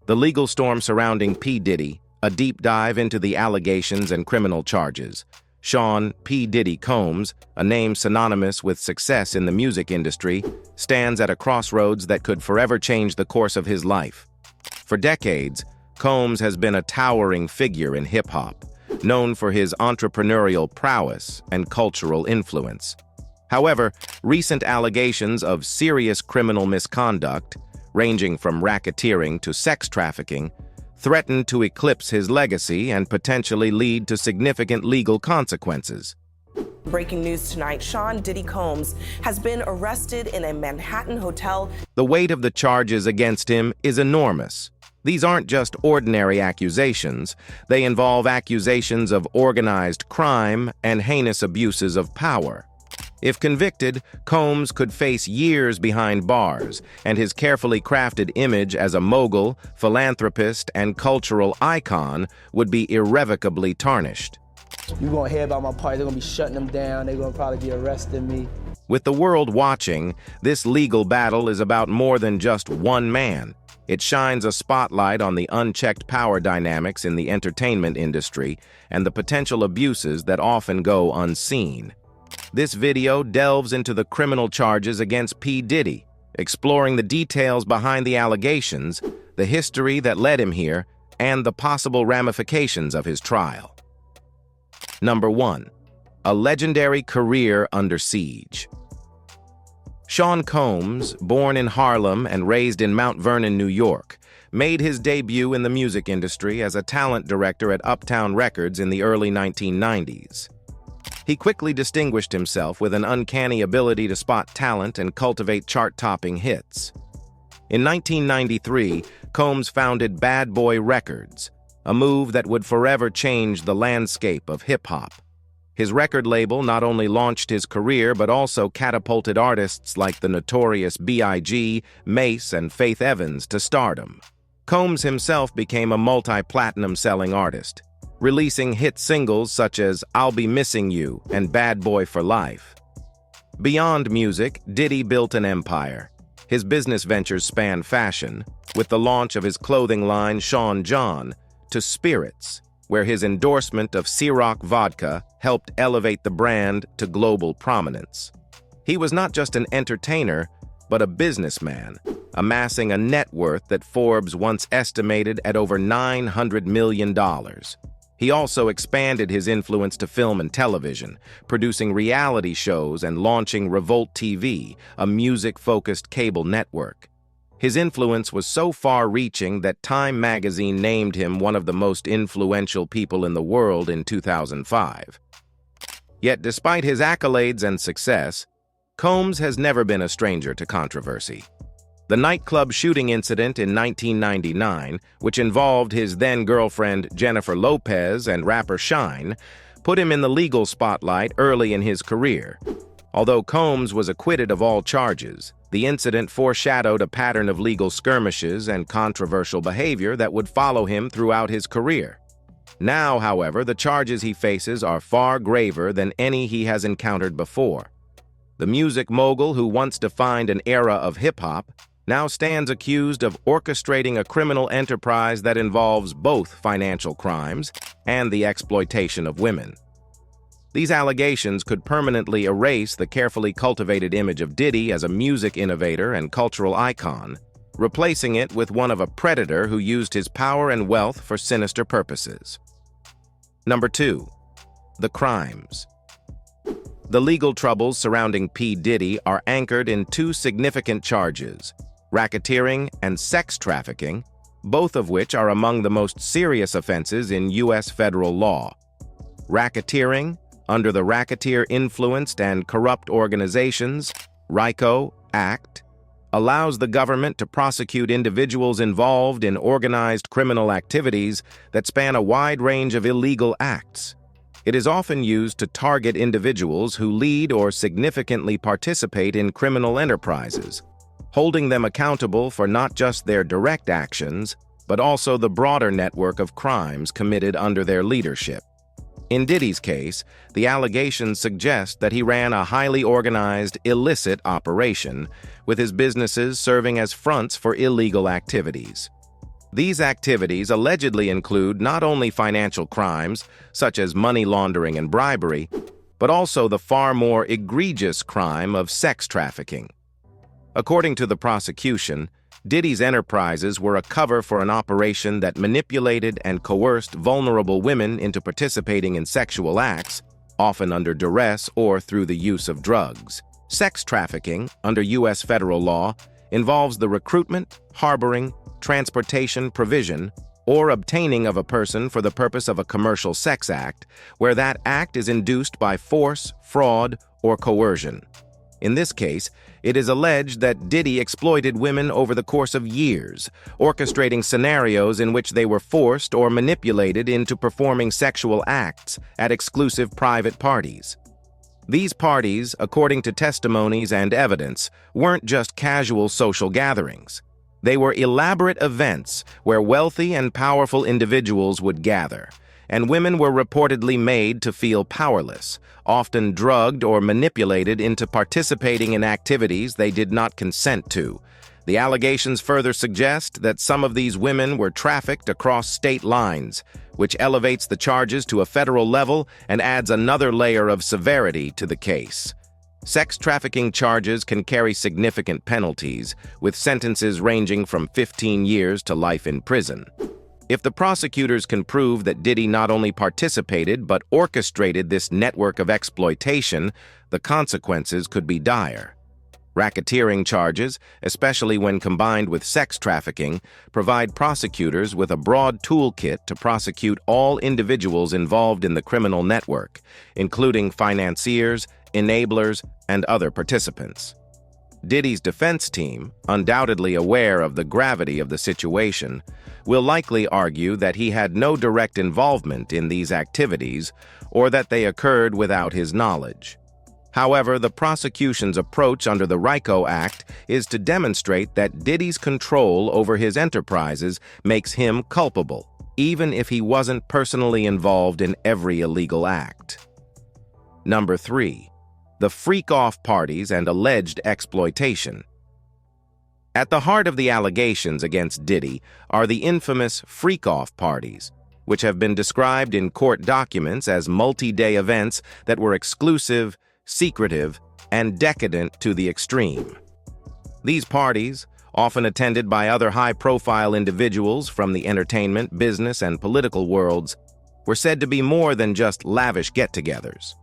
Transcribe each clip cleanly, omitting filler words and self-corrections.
The legal storm surrounding P. Diddy, a deep dive into the allegations and criminal charges. Sean P. Diddy Combs, a name synonymous with success in the music industry, stands at a crossroads that could forever change the course of his life. For decades, Combs has been a towering figure in hip-hop, known for his entrepreneurial prowess and cultural influence. However, recent allegations of serious criminal misconduct, ranging from racketeering to sex trafficking, threaten to eclipse his legacy and potentially lead to significant legal consequences. Breaking news tonight, Sean Diddy Combs has been arrested in a Manhattan hotel. The weight of the charges against him is enormous. These aren't just ordinary accusations. They involve accusations of organized crime and heinous abuses of power. If convicted, Combs could face years behind bars, and his carefully crafted image as a mogul, philanthropist, and cultural icon would be irrevocably tarnished. You're going to hear about my party. They're going to be shutting them down. They're going to probably be arresting me. With the world watching, this legal battle is about more than just one man. It shines a spotlight on the unchecked power dynamics in the entertainment industry and the potential abuses that often go unseen. This video delves into the criminal charges against P. Diddy, exploring the details behind the allegations, the history that led him here, and the possible ramifications of his trial. Number 1. A legendary career under siege. Sean Combs, born in Harlem and raised in Mount Vernon, New York, made his debut in the music industry as a talent director at Uptown Records in the early 1990s. He quickly distinguished himself with an uncanny ability to spot talent and cultivate chart-topping hits. In 1993, Combs founded Bad Boy Records, a move that would forever change the landscape of hip-hop. His record label not only launched his career but also catapulted artists like the notorious B.I.G., Mace, and Faith Evans to stardom. Combs himself became a multi-platinum selling artist, releasing hit singles such as I'll Be Missing You and Bad Boy for Life. Beyond music, Diddy built an empire. His business ventures span fashion, with the launch of his clothing line Sean John, to spirits, where his endorsement of Ciroc vodka helped elevate the brand to global prominence. He was not just an entertainer, but a businessman, amassing a net worth that Forbes once estimated at over $900 million. He also expanded his influence to film and television, producing reality shows and launching Revolt TV, a music-focused cable network. His influence was so far-reaching that Time magazine named him one of the most influential people in the world in 2005. Yet despite his accolades and success, Combs has never been a stranger to controversy. The nightclub shooting incident in 1999, which involved his then-girlfriend Jennifer Lopez and rapper Shine, put him in the legal spotlight early in his career. Although Combs was acquitted of all charges, the incident foreshadowed a pattern of legal skirmishes and controversial behavior that would follow him throughout his career. Now, however, the charges he faces are far graver than any he has encountered before. The music mogul who once defined an era of hip-hop now stands accused of orchestrating a criminal enterprise that involves both financial crimes and the exploitation of women. These allegations could permanently erase the carefully cultivated image of Diddy as a music innovator and cultural icon, replacing it with one of a predator who used his power and wealth for sinister purposes. Number 2. The crimes. The legal troubles surrounding P. Diddy are anchored in two significant charges: racketeering and sex trafficking, both of which are among the most serious offenses in U.S. federal law. Racketeering, under the Racketeer Influenced and Corrupt Organizations (RICO) Act, allows the government to prosecute individuals involved in organized criminal activities that span a wide range of illegal acts. It is often used to target individuals who lead or significantly participate in criminal enterprises, holding them accountable for not just their direct actions, but also the broader network of crimes committed under their leadership. In Diddy's case, the allegations suggest that he ran a highly organized, illicit operation, with his businesses serving as fronts for illegal activities. These activities allegedly include not only financial crimes, such as money laundering and bribery, but also the far more egregious crime of sex trafficking. According to the prosecution, Diddy's enterprises were a cover for an operation that manipulated and coerced vulnerable women into participating in sexual acts, often under duress or through the use of drugs. Sex trafficking, under U.S. federal law, involves the recruitment, harboring, transportation, provision, or obtaining of a person for the purpose of a commercial sex act, where that act is induced by force, fraud, or coercion. In this case, it is alleged that Diddy exploited women over the course of years, orchestrating scenarios in which they were forced or manipulated into performing sexual acts at exclusive private parties. These parties, according to testimonies and evidence, weren't just casual social gatherings. They were elaborate events where wealthy and powerful individuals would gather, and women were reportedly made to feel powerless, often drugged or manipulated into participating in activities they did not consent to. The allegations further suggest that some of these women were trafficked across state lines, which elevates the charges to a federal level and adds another layer of severity to the case. Sex trafficking charges can carry significant penalties, with sentences ranging from 15 years to life in prison. If the prosecutors can prove that Diddy not only participated but orchestrated this network of exploitation, the consequences could be dire. Racketeering charges, especially when combined with sex trafficking, provide prosecutors with a broad toolkit to prosecute all individuals involved in the criminal network, including financiers, enablers, and other participants. Diddy's defense team, undoubtedly aware of the gravity of the situation, will likely argue that he had no direct involvement in these activities or that they occurred without his knowledge. However, the prosecution's approach under the RICO Act is to demonstrate that Diddy's control over his enterprises makes him culpable, even if he wasn't personally involved in every illegal act. Number 3. The freak-off parties and alleged exploitation. At the heart of the allegations against Diddy are the infamous freak-off parties, which have been described in court documents as multi-day events that were exclusive, secretive, and decadent to the extreme. These parties, often attended by other high-profile individuals from the entertainment, business, and political worlds, were said to be more than just lavish get-togethers.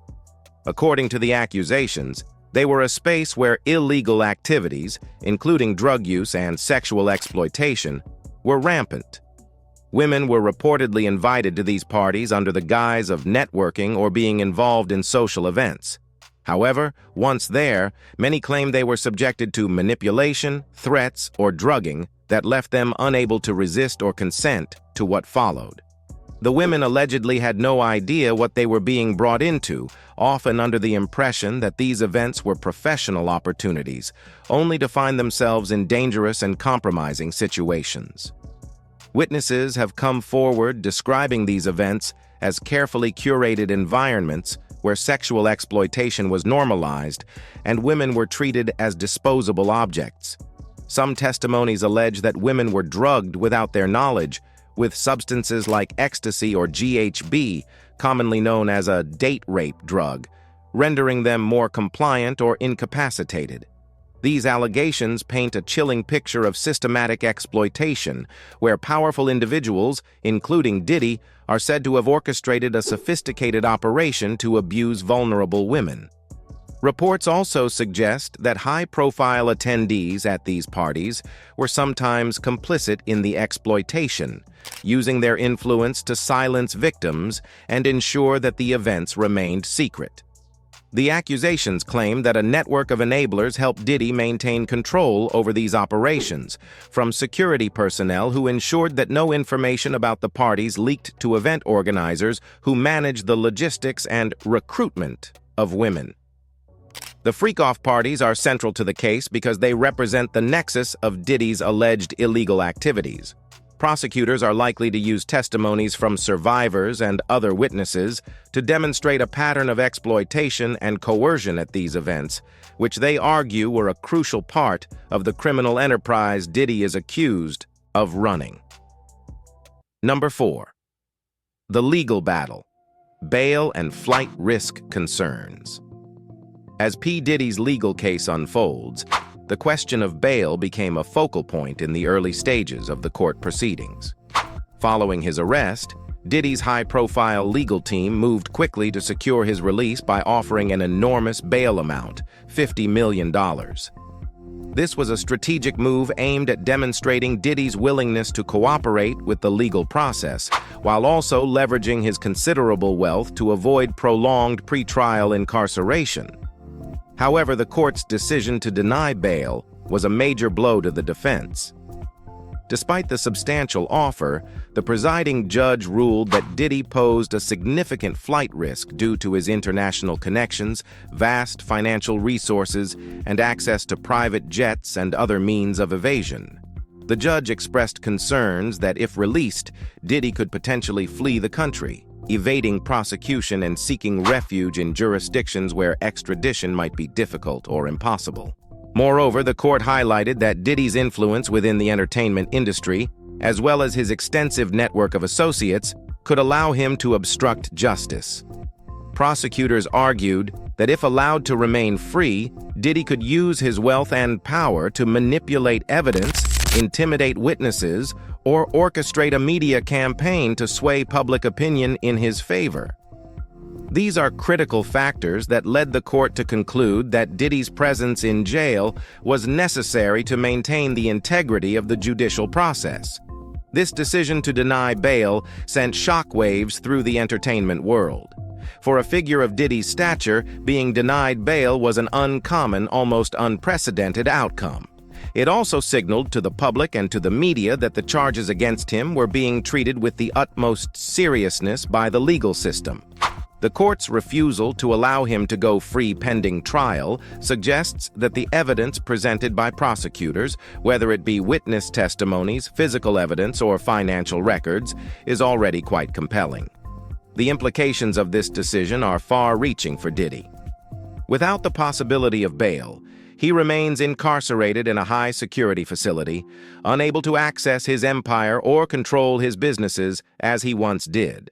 According to the accusations, they were a space where illegal activities, including drug use and sexual exploitation, were rampant. Women were reportedly invited to these parties under the guise of networking or being involved in social events. However, once there, many claimed they were subjected to manipulation, threats, or drugging that left them unable to resist or consent to what followed. The women allegedly had no idea what they were being brought into, often under the impression that these events were professional opportunities, only to find themselves in dangerous and compromising situations. Witnesses have come forward describing these events as carefully curated environments where sexual exploitation was normalized and women were treated as disposable objects. Some testimonies allege that women were drugged without their knowledge, with substances like ecstasy or GHB, commonly known as a date rape drug, rendering them more compliant or incapacitated. These allegations paint a chilling picture of systematic exploitation, where powerful individuals, including Diddy, are said to have orchestrated a sophisticated operation to abuse vulnerable women. Reports also suggest that high-profile attendees at these parties were sometimes complicit in the exploitation, using their influence to silence victims and ensure that the events remained secret. The accusations claim that a network of enablers helped Diddy maintain control over these operations, from security personnel who ensured that no information about the parties leaked to event organizers who managed the logistics and recruitment of women. The freak-off parties are central to the case because they represent the nexus of Diddy's alleged illegal activities. Prosecutors are likely to use testimonies from survivors and other witnesses to demonstrate a pattern of exploitation and coercion at these events, which they argue were a crucial part of the criminal enterprise Diddy is accused of running. Number 4. The legal battle. Bail and flight risk concerns. As P. Diddy's legal case unfolds, the question of bail became a focal point in the early stages of the court proceedings. Following his arrest, Diddy's high-profile legal team moved quickly to secure his release by offering an enormous bail amount, $50 million. This was a strategic move aimed at demonstrating Diddy's willingness to cooperate with the legal process, while also leveraging his considerable wealth to avoid prolonged pretrial incarceration. However, the court's decision to deny bail was a major blow to the defense. Despite the substantial offer, the presiding judge ruled that Diddy posed a significant flight risk due to his international connections, vast financial resources, and access to private jets and other means of evasion. The judge expressed concerns that if released, Diddy could potentially flee the country, evading prosecution and seeking refuge in jurisdictions where extradition might be difficult or impossible. Moreover, the court highlighted that Diddy's influence within the entertainment industry, as well as his extensive network of associates, could allow him to obstruct justice. Prosecutors argued that if allowed to remain free, Diddy could use his wealth and power to manipulate evidence, intimidate witnesses, or orchestrate a media campaign to sway public opinion in his favor. These are critical factors that led the court to conclude that Diddy's presence in jail was necessary to maintain the integrity of the judicial process. This decision to deny bail sent shockwaves through the entertainment world. For a figure of Diddy's stature, being denied bail was an uncommon, almost unprecedented outcome. It also signaled to the public and to the media that the charges against him were being treated with the utmost seriousness by the legal system. The court's refusal to allow him to go free pending trial suggests that the evidence presented by prosecutors, whether it be witness testimonies, physical evidence, or financial records, is already quite compelling. The implications of this decision are far-reaching for Diddy. Without the possibility of bail, he remains incarcerated in a high-security facility, unable to access his empire or control his businesses as he once did.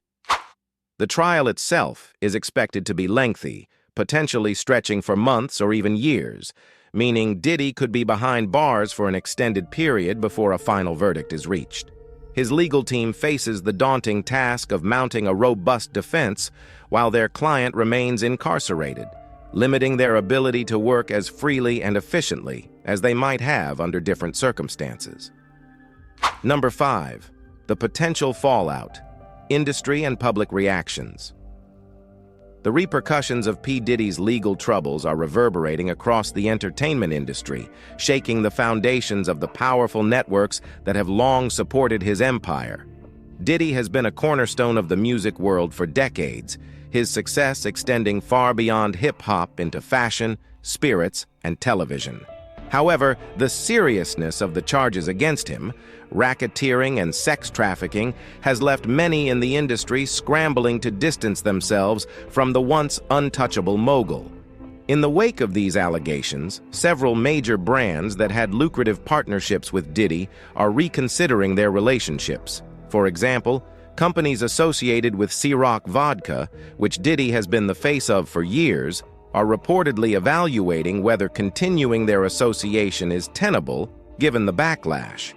The trial itself is expected to be lengthy, potentially stretching for months or even years, meaning Diddy could be behind bars for an extended period before a final verdict is reached. His legal team faces the daunting task of mounting a robust defense while their client remains incarcerated, limiting their ability to work as freely and efficiently as they might have under different circumstances. Number 5. The potential fallout. Industry and public reactions. The repercussions of P. Diddy's legal troubles are reverberating across the entertainment industry, shaking the foundations of the powerful networks that have long supported his empire. Diddy has been a cornerstone of the music world for decades, his success extending far beyond hip-hop into fashion, spirits, and television. However, the seriousness of the charges against him, racketeering and sex trafficking, has left many in the industry scrambling to distance themselves from the once untouchable mogul. In the wake of these allegations, several major brands that had lucrative partnerships with Diddy are reconsidering their relationships. For example, companies associated with Ciroc Vodka, which Diddy has been the face of for years, are reportedly evaluating whether continuing their association is tenable given the backlash.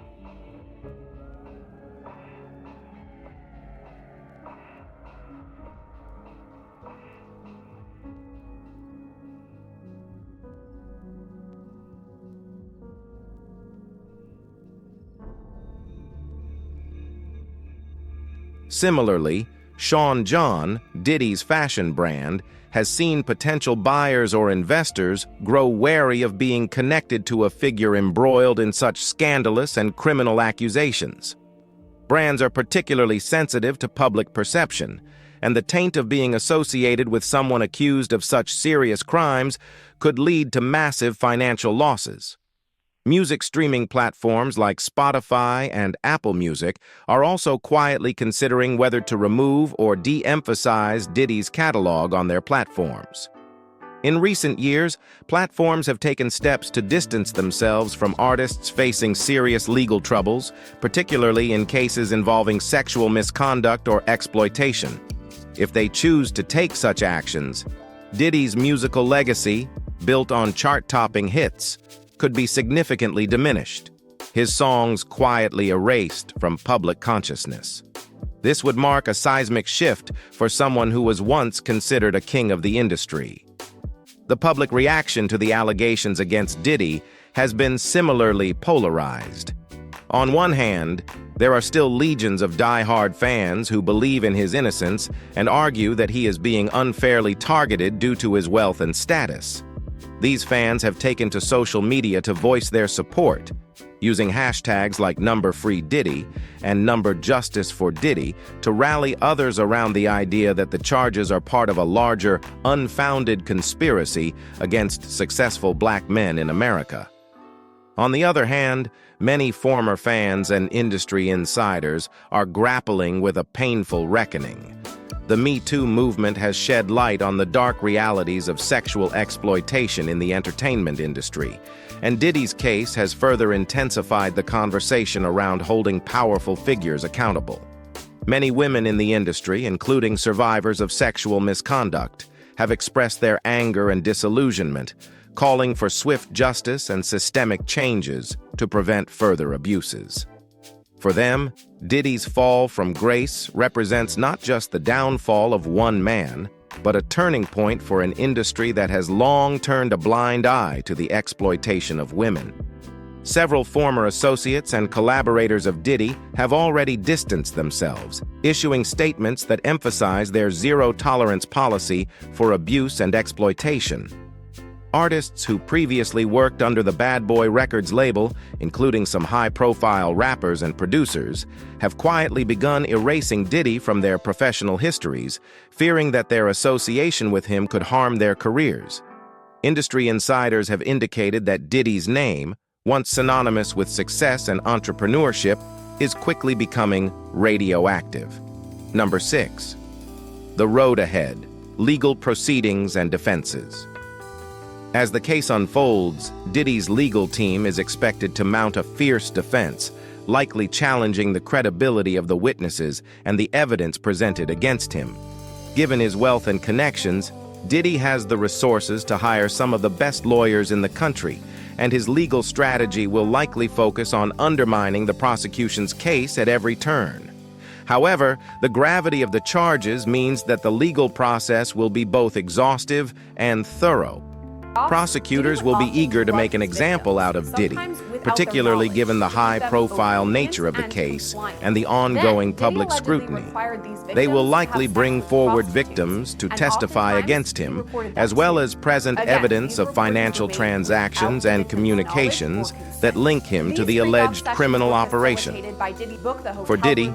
Similarly, Sean John, Diddy's fashion brand, has seen potential buyers or investors grow wary of being connected to a figure embroiled in such scandalous and criminal accusations. Brands are particularly sensitive to public perception, and the taint of being associated with someone accused of such serious crimes could lead to massive financial losses. Music streaming platforms like Spotify and Apple Music are also quietly considering whether to remove or de-emphasize Diddy's catalog on their platforms. In recent years, platforms have taken steps to distance themselves from artists facing serious legal troubles, particularly in cases involving sexual misconduct or exploitation. If they choose to take such actions, Diddy's musical legacy, built on chart-topping hits, could be significantly diminished, his songs quietly erased from public consciousness. This would mark a seismic shift for someone who was once considered a king of the industry. The public reaction to the allegations against Diddy has been similarly polarized. On one hand, there are still legions of die-hard fans who believe in his innocence and argue that he is being unfairly targeted due to his wealth and status. These fans have taken to social media to voice their support, using hashtags like #FreeDiddy and #JusticeForDiddy to rally others around the idea that the charges are part of a larger, unfounded conspiracy against successful black men in America. On the other hand, many former fans and industry insiders are grappling with a painful reckoning. The Me Too movement has shed light on the dark realities of sexual exploitation in the entertainment industry, and Diddy's case has further intensified the conversation around holding powerful figures accountable. Many women in the industry, including survivors of sexual misconduct, have expressed their anger and disillusionment, calling for swift justice and systemic changes to prevent further abuses. For them, Diddy's fall from grace represents not just the downfall of one man, but a turning point for an industry that has long turned a blind eye to the exploitation of women. Several former associates and collaborators of Diddy have already distanced themselves, issuing statements that emphasize their zero-tolerance policy for abuse and exploitation. Artists who previously worked under the Bad Boy Records label, including some high-profile rappers and producers, have quietly begun erasing Diddy from their professional histories, fearing that their association with him could harm their careers. Industry insiders have indicated that Diddy's name, once synonymous with success and entrepreneurship, is quickly becoming radioactive. Number 6. The road ahead: legal proceedings and defenses. As the case unfolds, Diddy's legal team is expected to mount a fierce defense, likely challenging the credibility of the witnesses and the evidence presented against him. Given his wealth and connections, Diddy has the resources to hire some of the best lawyers in the country, and his legal strategy will likely focus on undermining the prosecution's case at every turn. However, the gravity of the charges means that the legal process will be both exhaustive and thorough. Prosecutors will be eager to make an example out of Diddy, particularly given the high-profile nature of the case and the ongoing public scrutiny. They will likely bring forward victims to testify against him, as well as present evidence of financial transactions and communications that link him to the alleged criminal operation. For Diddy,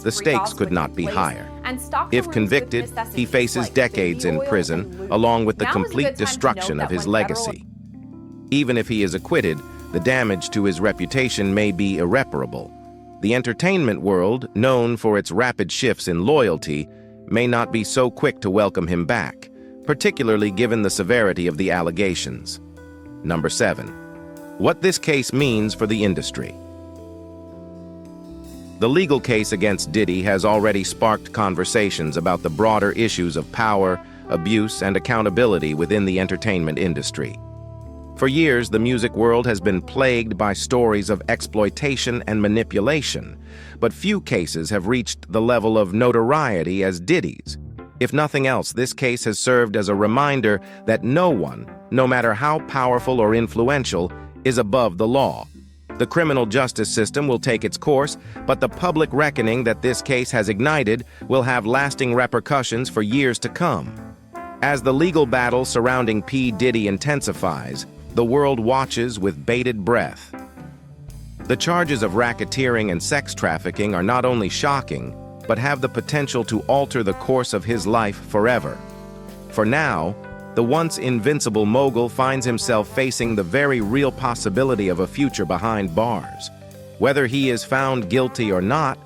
the stakes could not be higher. If convicted, he faces decades in prison, along with the complete destruction of his legacy. Even if he is acquitted, the damage to his reputation may be irreparable. The entertainment world, known for its rapid shifts in loyalty, may not be so quick to welcome him back, particularly given the severity of the allegations. Number 7. What this case means for the industry. The legal case against Diddy has already sparked conversations about the broader issues of power, abuse, and accountability within the entertainment industry. For years, the music world has been plagued by stories of exploitation and manipulation, but few cases have reached the level of notoriety as Diddy's. If nothing else, this case has served as a reminder that no one, no matter how powerful or influential, is above the law. The criminal justice system will take its course, but the public reckoning that this case has ignited will have lasting repercussions for years to come. As the legal battle surrounding P. Diddy intensifies, the world watches with bated breath. The charges of racketeering and sex trafficking are not only shocking, but have the potential to alter the course of his life forever. For now, the once invincible mogul finds himself facing the very real possibility of a future behind bars. Whether he is found guilty or not,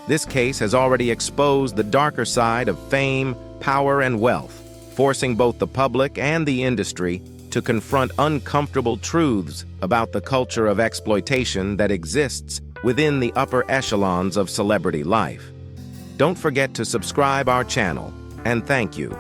this case has already exposed the darker side of fame, power, and wealth, forcing both the public and the industry to confront uncomfortable truths about the culture of exploitation that exists within the upper echelons of celebrity life. Don't forget to subscribe our channel, and thank you.